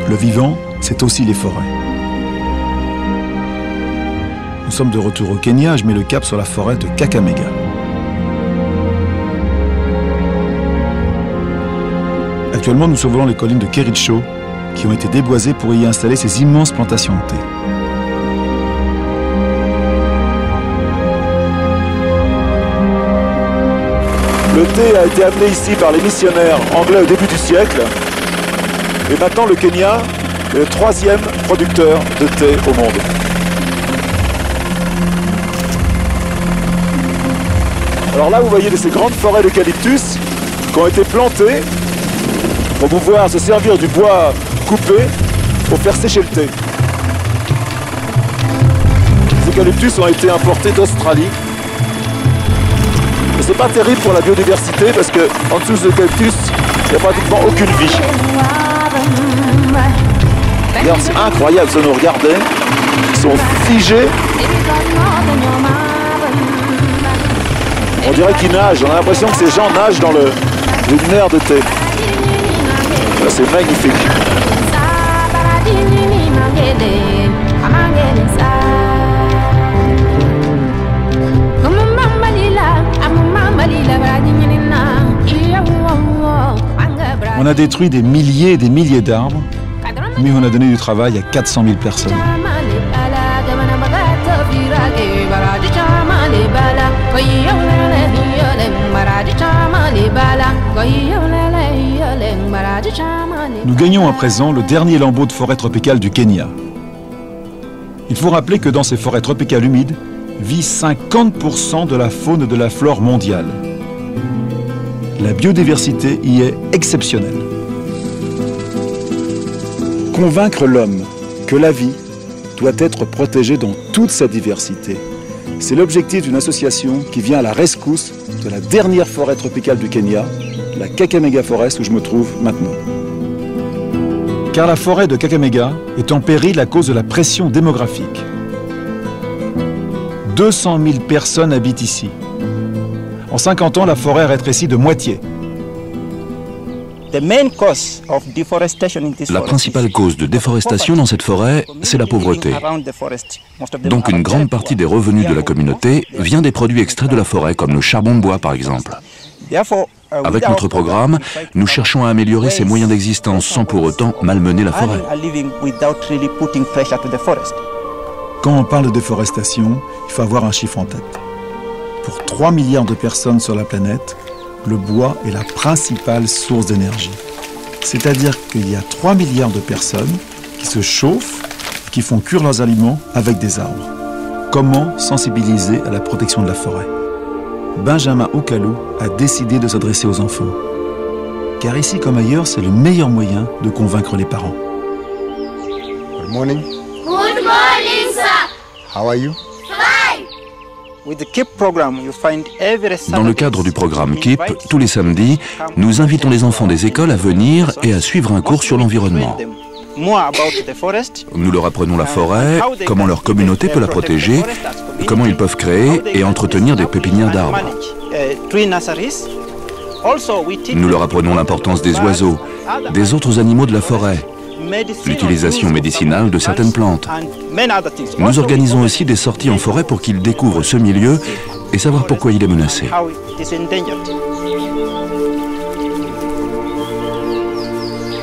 Le vivant, c'est aussi les forêts. Nous sommes de retour au Kenya, je mets le cap sur la forêt de Kakamega. Actuellement, nous survolons les collines de Kericho, qui ont été déboisées pour y installer ces immenses plantations de thé. Le thé a été amené ici par les missionnaires anglais au début du siècle. Et maintenant, le Kenya est le 3e producteur de thé au monde. Alors là, vous voyez ces grandes forêts d'eucalyptus qui ont été plantées pour pouvoir se servir du bois coupé pour faire sécher le thé. Les eucalyptus ont été importés d'Australie. Et c'est pas terrible pour la biodiversité parce qu'en dessous des eucalyptus, il n'y a pratiquement aucune vie. Regarde, c'est incroyable ça, nous regardez. Ils sont figés. On dirait qu'ils nagent, on a l'impression que ces gens nagent dans une mer de thé. Là, c'est magnifique. On a détruit des milliers et des milliers d'arbres, mais on a donné du travail à 400 000 personnes. Nous gagnons à présent le dernier lambeau de forêt tropicale du Kenya. Il faut rappeler que dans ces forêts tropicales humides vit 50% de la faune et de la flore mondiale. La biodiversité y est exceptionnelle. Convaincre l'homme que la vie doit être protégée dans toute sa diversité. C'est l'objectif d'une association qui vient à la rescousse de la dernière forêt tropicale du Kenya, la Kakamega Forest, où je me trouve maintenant. Car la forêt de Kakamega est en péril à cause de la pression démographique. 200 000 personnes habitent ici. En 50 ans, la forêt a rétréci de moitié. La principale cause de déforestation dans cette forêt, c'est la pauvreté. Donc une grande partie des revenus de la communauté vient des produits extraits de la forêt, comme le charbon de bois par exemple. Avec notre programme, nous cherchons à améliorer ses moyens d'existence sans pour autant malmener la forêt. Quand on parle de déforestation, il faut avoir un chiffre en tête. Pour 3 milliards de personnes sur la planète, le bois est la principale source d'énergie. C'est-à-dire qu'il y a 3 milliards de personnes qui se chauffent, qui font cuire leurs aliments avec des arbres. Comment sensibiliser à la protection de la forêt? Benjamin Oukalou a décidé de s'adresser aux enfants. Car ici comme ailleurs, c'est le meilleur moyen de convaincre les parents. Good morning. Good morning, sir. How are you? Dans le cadre du programme KEEP, tous les samedis, nous invitons les enfants des écoles à venir et à suivre un cours sur l'environnement. Nous leur apprenons la forêt, comment leur communauté peut la protéger, comment ils peuvent créer et entretenir des pépinières d'arbres. Nous leur apprenons l'importance des oiseaux, des autres animaux de la forêt, l'utilisation médicinale de certaines plantes. Nous organisons aussi des sorties en forêt pour qu'ils découvrent ce milieu et savoir pourquoi il est menacé.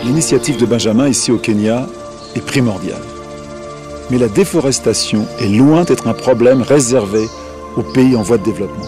L'initiative de Benjamin ici au Kenya est primordiale. Mais la déforestation est loin d'être un problème réservé aux pays en voie de développement.